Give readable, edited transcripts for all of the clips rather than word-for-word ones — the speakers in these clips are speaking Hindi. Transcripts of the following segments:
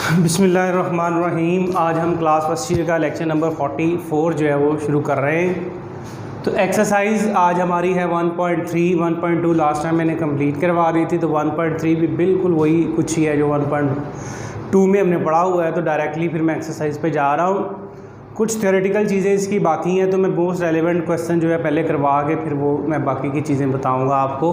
बिस्मिल्लाहिर्रहमानिर्रहीम। आज हम क्लास फर्स्ट ईयर का लेक्चर नंबर 44 जो है वो शुरू कर रहे हैं। तो एक्सरसाइज आज हमारी है 1.3, 1.2 लास्ट टाइम मैंने कंप्लीट करवा दी थी, तो 1.3 भी बिल्कुल वही कुछ ही है जो 1.2 में हमने पढ़ा हुआ है। तो डायरेक्टली फिर मैं एक्सरसाइज पे जा रहा हूँ। कुछ थ्योरेटिकल चीज़ें इसकी बाकी हैं, तो मैं मोस्ट रेलिवेंट क्वेश्चन जो है पहले करवा के फिर वो मैं बाकी की चीज़ें बताऊँगा आपको।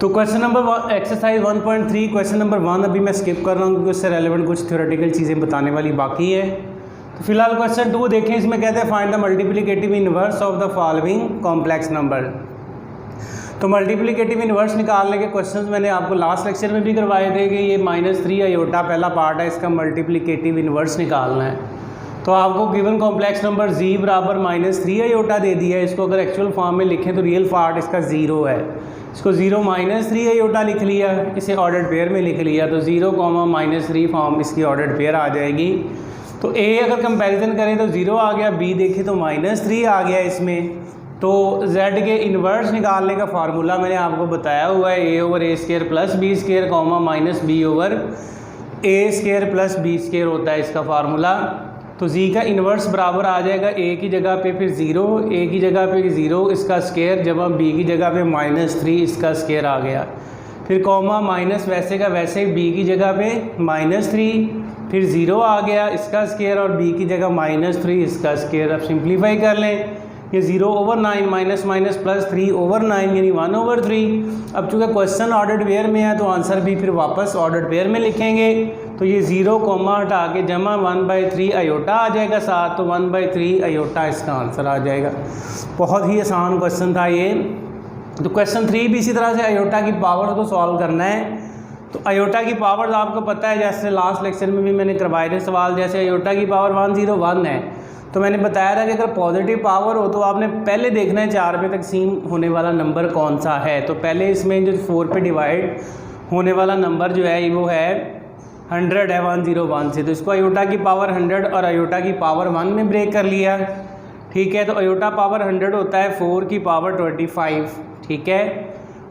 तो question number exercise 1.3 question number 1 अभी मैं स्किप कर रहा हूँ क्योंकि उससे रेलेवेंट कुछ थ्योरेटिकल चीज़ें बताने वाली बाकी है। तो फिलहाल क्वेश्चन 2 देखें। इसमें कहते हैं find the multiplicative inverse of the following complex number. तो मल्टीप्लिकेटिव इनवर्स निकालने के क्वेश्चंस मैंने आपको लास्ट लेक्चर में भी करवाए थे कि ये -3 आयोटा पहला पार्ट है, इसका मल्टीप्लिकेटिव इनवर्स निकालना है। तो आपको गिवन कॉम्प्लेक्स नंबर z बराबर -3 आयोटा दे दिया है। इसको अगर एक्चुअल फॉर्म में लिखें तो रियल पार्ट इसका 0 है। इसको 0 -3 आयोटा लिख लिया, इसे ऑर्डर्ड पेयर में लिख लिया, तो 0, -3 फॉर्म इसकी ऑर्डर्ड पेयर आ जाएगी। तो a अगर कंपैरिजन करें तो 0 आ गया, b देखें तो -3 आ गया इसमें। तो z के इन्वर्स निकालने का फार्मूला मैंने आपको बताया हुआ है, a/a² + b² b/a² + b² होता है इसका फार्मूला। तो z का इन्वर्स बराबर आ जाएगा a की जगह पे फिर 0, a की जगह पे 0 इसका स्क्वायर, जब हम b की जगह पे -3 इसका स्क्वायर आ गया, फिर कॉमा माइनस वैसे का वैसे b की जगह पे -3 फिर 0 आ गया इसका स्क्वायर और b की जगह -3 इसका स्क्वायर। अब सिंप्लीफाई कर लें, ये 0/9 माइनस माइनस प्लस 3/9 यानी 1/3। अब चूँकि क्वेश्चन ऑर्डर्ड पेयर में है तो आंसर भी फिर वापस ऑर्डर्ड पेयर में लिखेंगे। तो ये 0 कॉमा हटा के जमा 1/3 आयोटा आ जाएगा साथ, तो 1/3 आयोटा इसका आंसर आ जाएगा। बहुत ही आसान क्वेश्चन था ये। तो क्वेश्चन 3 भी इसी तरह से आयोटा की पावर्स को सॉल्व करना है। तो आयोटा की पावर्स आपको पता है, जैसे लास्ट लेक्चर में भी मैंने करवाए थे सवाल, जैसे आयोटा की पावर 101 है तो मैंने बताया था कि अगर पॉजिटिव पावर हो तो आपने पहले देखना है 4 पे तकसीम होने वाला नंबर कौन सा है। तो पहले इसमें जो 4 पे डिवाइड होने वाला नंबर जो है वो है 100 है 101 से। तो इसको आयोटा की पावर 100 और आयोटा की पावर 1 में ब्रेक कर लिया, ठीक है। तो आयोटा पावर 100 होता है 4 की पावर 25, ठीक है।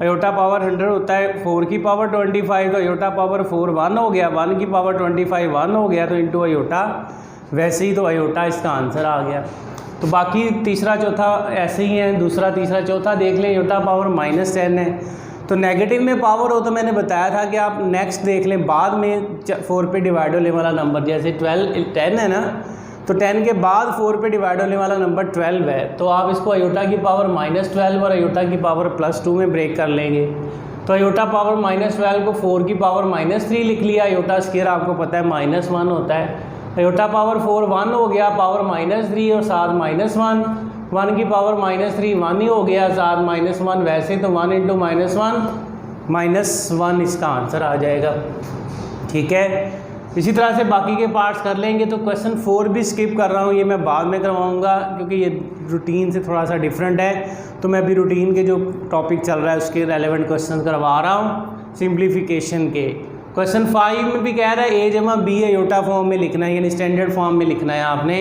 आयोटा पावर 100 होता है 4 की पावर 25, तो आयोटा पावर 4 1 हो गया, 1 की पावर 25 1 हो गया, तो इंटू आयोटा, वैसे ही तो आयोटा इसका आंसर आ गया। तो बाकी तीसरा चौथा ऐसे ही है, दूसरा तीसरा चौथा देख लें। आयोटा पावर -10 है, तो नेगेटिव में पावर हो तो मैंने बताया था कि आप नेक्स्ट देख लें, बाद में 4 पे डिवाइड होने वाला नंबर, जैसे 10 है ना, तो 10 के बाद 4 पे डिवाइड होने वाला नंबर 12 है। तो आप इसको आयोटा की पावर -12 और आयोटा की पावर +2 में ब्रेक कर लेंगे। तो आयोटा पावर -12 को 4 की पावर -3 लिख लिया, आयोटा स्क्वायर आपको पता है -1 होता है। आयोटा पावर 4 1 हो गया, पावर -3 और साथ -1, 1 की पावर -3 1 ही हो गया, साथ -1, वैसे तो 1 × -1 इसका आंसर आ जाएगा, ठीक है। इसी तरह से बाकी के पार्ट्स कर लेंगे। तो क्वेश्चन 4 भी स्किप कर रहा हूँ, ये मैं बाद में करवाऊँगा क्योंकि ये रूटीन से थोड़ा सा डिफरेंट है। तो मैं अभी रूटीन के जो टॉपिक चल रहा है उसके रेलेवेंट क्वेश्चन करवा रहा हूँ सिंप्लीफिकेशन के। क्वेश्चन 5 में भी कह रहा है a/b आयोटा फॉर्म में लिखना है, यानी स्टैंडर्ड फॉर्म में लिखना है। आपने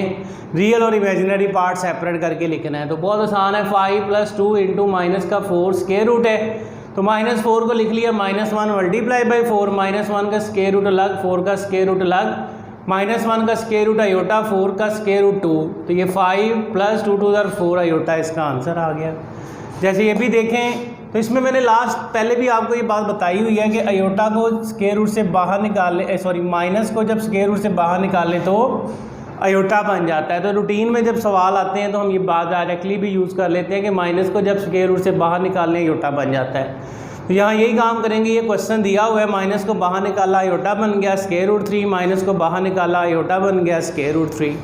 रियल और इमेजिनरी पार्ट सेपरेट करके लिखना है। तो बहुत आसान है, 5 + 2 × -4 स्क्वायर रूट है, तो -4 को लिख लिया -1 × 4, -1 का स्क्वायर रूट अलग, 4 का स्क्वायर रूट अलग, -1 का स्क्वायर रूट आयोटा, 4 का स्क्वायर रूट 2, तो ये 5 + 2 = 4 आयोटा इसका आंसर आ गया। जैसे ये भी देखें, तो इसमें मैंने पहले भी आपको ये बात बताई हुई है कि आयोटा को स्क्वायर रूट से बाहर निकालने, माइनस को जब स्क्वायर रूट से बाहर निकालें तो आयोटा बन जाता है। तो रूटीन में जब सवाल आते हैं तो हम ये बात डायरेक्टली भी यूज़ कर लेते हैं कि माइनस को जब स्क्वायर रूट से बाहर निकालने आयोटा बन जाता है। तो यहाँ यही काम करेंगे। ये क्वेश्चन दिया हुआ है, माइनस को बाहर निकाला आयोटा बन गया √3, माइनस को बाहर निकाला आयोटा बन गया √3।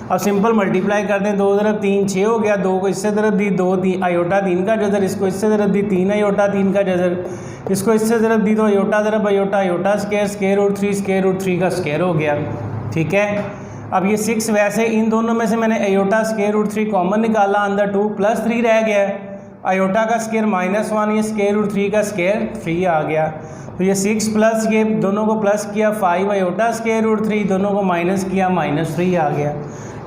अब सिंपल मल्टीप्लाई कर दें, 2 × 3 6 हो गया, 2 को इससे तरफ दी 2 आयोटा 3 का जजर, इसको इससे तरफ दी 3 आयोटा 3 का जजर, इसको इससे तरफ दी तो आयोटा तरफ आयोटा, आयोटा स्क्वायर √3 का स्क्वायर हो गया, ठीक है। अब ये 6 वैसे इन दोनों में से मैंने आयोटा √3 कॉमन निकाला, अंदर 2 + 3 रह गया, आयोटा का स्क्वायर -1, ये √3 का स्क्वायर 3 आ गया। तो ये 6 प्लस ये दोनों को प्लस किया 5 आयोटा √3, दोनों को माइनस किया -3 आ गया,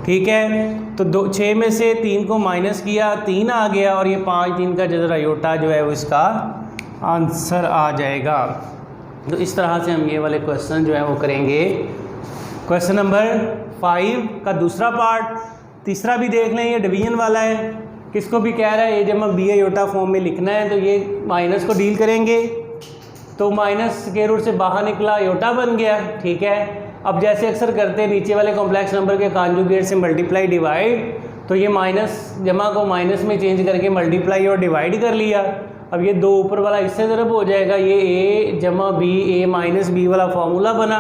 ठीक है। तो 6 में से 3 को माइनस किया 3 आ गया, और ये 5 3 का जजर आयोटा जो है वो इसका आंसर आ जाएगा। तो इस तरह से हम ये वाले क्वेश्चन जो है वो करेंगे। क्वेश्चन नंबर 5 का दूसरा पार्ट, तीसरा भी देख लें, ये डिवीजन वाला है। किसको भी कह रहा है ए जमा बी आयोटा फॉर्म में लिखना है, तो ये माइनस को डील करेंगे। तो माइनस स्क्वायर रूट से बाहर निकला, आयोटा बन गया, ठीक है। अब जैसे अक्सर करते हैं नीचे वाले कॉम्प्लेक्स नंबर के कॉन्जुगेट से मल्टीप्लाई डिवाइड, तो ये माइनस जमा को माइनस में चेंज करके मल्टीप्लाई और डिवाइड कर लिया। अब ये 2 ऊपर वाला इससे ज़रब हो जाएगा, ये ए जमा बी, ए माइनस बी वाला फार्मूला बना,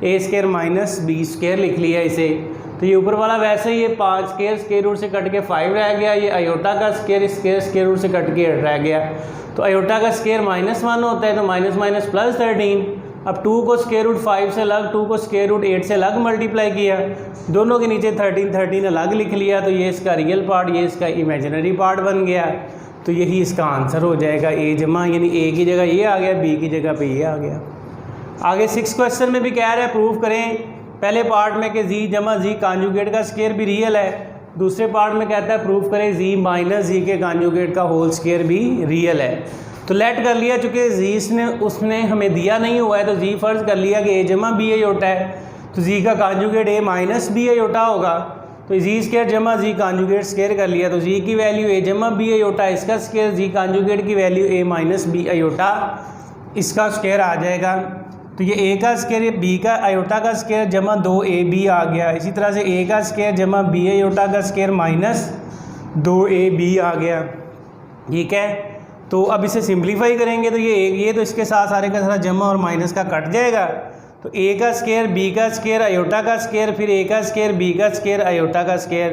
ए स्क्वायर माइनस बी स्क्वायर लिख लिया इसे। तो ये ऊपर वाला वैसे ही, ये 5 स्क्वायर रूट से कट के 5 रह गया, ये आयोटा का स्क्वायर रूट से कट के 8 रह गया। तो आयोटा का स्क्वायर -1 होता है, तो माइनस माइनस प्लस 13। अब 2 को स्क्वायर रूट 5 से अलग, 2 को स्क्वायर रूट 8 से अलग मल्टीप्लाई किया, दोनों के नीचे 13 अलग लिख लिया। तो ये इसका रियल पार्ट, ये इसका इमेजिनरी पार्ट बन गया। तो यही इसका आंसर हो जाएगा ए जमा, यानी ए की जगह ये आ गया, बी की जगह पे ये आ गया। आगे 6 क्वेश्चन में भी कह रहा है प्रूव करें पहले पार्ट में कि जी जमा जी कॉन्जुगेट का स्क्वायर भी रियल है, दूसरे पार्ट में कहता है प्रूव करें जी माइनस जी के कॉन्जुगेट का होल स्क्वायर भी रियल है। तो लेट कर लिया, चूँकि जी उसने हमें दिया नहीं हुआ है, तो जी फर्ज कर लिया कि ए जमा बी आयोटा है, तो जी का कॉन्जुगेट ए माइनस बी आयोटा होगा। तो जी स्क्वायर जमा जी कॉन्जुगेट स्क्वायर कर लिया, तो जी की वैल्यू ए जमा बी आयोटा, इसका स्क्वायर जी कॉन्जुगेट की value a minus b iota, इसका स्क्वायर आ जाएगा। तो ये ए का स्क्वायर बी का आयोटा का स्क्वायर जमा 2ab आ गया। इसी तरह से ए का स्क्वायर जमा बी आयोटा का स्क्वायर माइनस 2ab आ गया, ठीक है। तो अब इसे सिंप्लीफाई करेंगे, तो ये तो इसके साथ सारे का सारा जमा और माइनस का कट जाएगा। तो ए का स्क्वायर बी का स्क्वायर आयोटा का स्क्वायर, फिर ए का स्क्वायर बी का स्क्वायर आयोटा का स्क्वायर,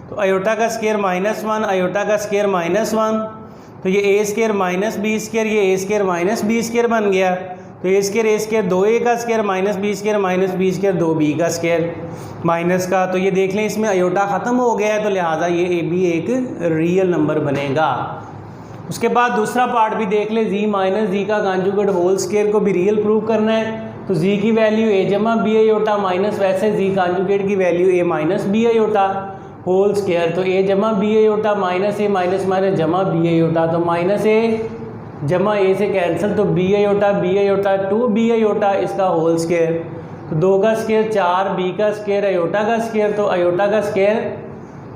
तो आयोटा का स्क्वायर -1, आयोटा का स्क्वायर -1, तो ये ए स्क्वायर माइनस बी स्क्वायर, ये ए स्क्वायर माइनस बी स्क्वायर बन गया। तो ए स्क्वायर 2a का square minus B square 2b का स्क्वायर माइनस का। तो ये देख लें इसमें आयोटा ख़त्म हो गया है, तो लिहाजा ये ए भी एक रियल नंबर बनेगा। उसके बाद दूसरा पार्ट भी देख लें, जी माइनस जी का कॉन्जुगेट होल स्क्वायर को भी रियल प्रूव करना है। तो जी की वैल्यू ए जमा बी आयोटा माइनस वैसे जी कॉन्जुगेट की value a minus b iota whole square, तो ए जमा b iota minus a minus minus जमा बी आयोटा, तो माइनस ए जमा ए से कैंसिल, तो बी आयोटा 2b आयोटा इसका होल स्क्वायर, तो 2 का स्क्वायर 4, बी का स्क्वायर आयोटा का स्क्वायर, तो आयोटा का स्क्वायर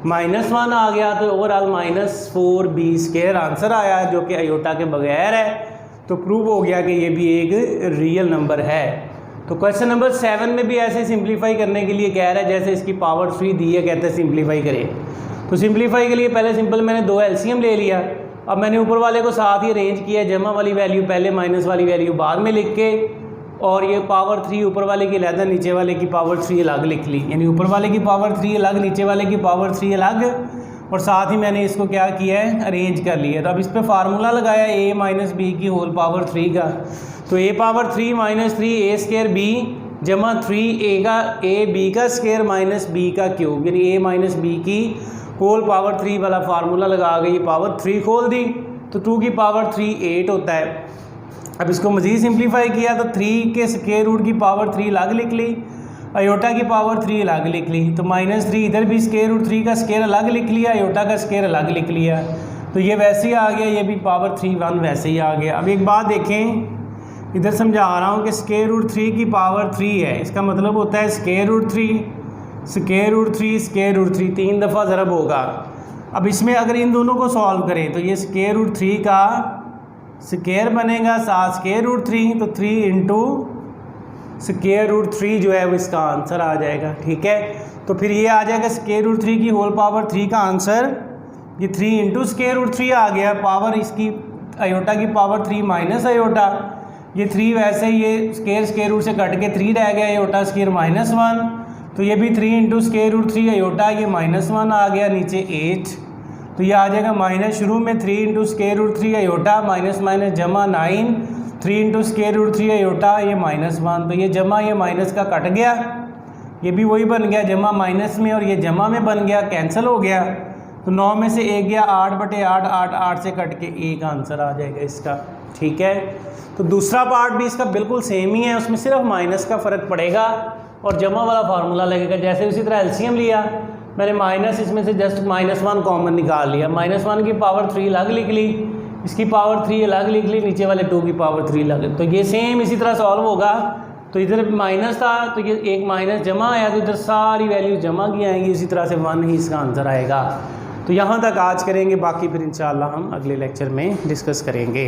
-1 आ गया, तो ओवरऑल -4b स्क्वायर आंसर आया जो कि आयोटा के बगैर है। तो प्रूव हो गया कि ये भी एक रियल नंबर है। तो क्वेश्चन नंबर 7 में भी ऐसे सिंप्लीफाई करने के लिए कह रहा है, जैसे इसकी पावर 3 दी है, कहते हैं सिंप्लीफाई करें। तो सिंप्लीफाई के लिए पहले सिंपल मैंने 2 एलसीएम ले लिया। अब मैंने ऊपर वाले को साथ ही अरेंज किया, जमा वाली वैल्यू पहले माइनस वाली वैल्यू बाद में लिख के, और ये पावर 3 ऊपर वाले की अलग, नीचे वाले की पावर 3 अलग लिख ली, यानी ऊपर वाले की पावर 3 अलग, नीचे वाले की पावर 3 अलग, और साथ ही मैंने इसको क्या किया है, अरेंज कर लिया। तो अब इस पर फार्मूला लगाया a माइनस बी की होल पावर 3 का, तो a power 3 minus 3 a square b जमा 3 a b का स्क्वायर माइनस b का क्यूब, यानी a माइनस बी की होल पावर 3 वाला फार्मूला लगा गई, पावर 3 खोल दी, तो 2 की पावर 3 8 होता है। अब इसको मज़ीद सिंप्लीफाई किया, तो 3 के स्क्वायर रूट की पावर 3 अलग लिख ली, आयोटा की पावर 3 अलग लिख ली, तो -3 इधर भी स्क्वायर रूट 3 का स्क्वायर अलग लिख लिया, आयोटा का स्क्वायर अलग लिख लिया, तो ये वैसे ही आ गया, ये भी पावर 3 1 वैसे ही आ गया। अब एक बात देखें, इधर समझा रहा हूँ कि स्क्वायर रूट 3 की पावर 3 है, इसका मतलब होता है स्क्वायर रूट 3 स्क्वायर रूट 3 3 दफ़ा ज़रब होगा। अब इसमें अगर इन दोनों को सॉल्व करें, तो ये स्क्वायर रूट 3 का स्क्वायर बनेगा, साथ स्क्वायर रूट 3, तो 3 इंटू स्क्वायर रूट 3 जो है वो इसका आंसर आ जाएगा, ठीक है। तो फिर ये आ जाएगा स्क्वायर रूट 3 की होल पावर 3 का आंसर, ये 3 इंटू स्क्वायर रूट 3 आ गया, पावर इसकी आयोटा की पावर 3 माइनस आयोटा, ये 3 वैसे ये स्क्वायर रूट से कट के 3 रह गया, आयोटा स्क्वायर -1, तो ये भी 3 इंटू स्क्वायर रूट 3 आयोटा, ये -1 आ गया, नीचे 8, तो ये आ जाएगा माइनस, शुरू में 3 into square root 3 iota minus minus जमा 9, 3 इंटू स्क्वायर रूट 3 आयोटा, ये -1, तो ये जमा ये माइनस का कट गया, ये भी वही बन गया जमा माइनस में, और ये जमा में बन गया, कैंसिल हो गया, तो 9 में से 1 गया, 8/8 8 से कट के 1 आंसर आ जाएगा इसका, ठीक है। तो दूसरा पार्ट भी इसका बिल्कुल सेम ही है, उसमें सिर्फ माइनस का फ़र्क पड़ेगा और जमा वाला फार्मूला लगेगा। जैसे उसी तरह एलसीएम लिया मैंने, माइनस इसमें से जस्ट -1 कॉमन निकाल लिया, -1 की पावर 3 अलग लिख ली, इसकी पावर 3 अलग लिख ली, नीचे वाले 2 की पावर 3 अलग। तो ये सेम इसी तरह सॉल्व होगा। तो इधर माइनस था तो ये एक माइनस जमा आया, तो इधर सारी वैल्यू जमा की आएंगी, इसी तरह से 1 ही इसका आंसर आएगा। तो यहाँ तक आज करेंगे, बाकी फिर इंशाल्लाह हम अगले लेक्चर में डिस्कस करेंगे।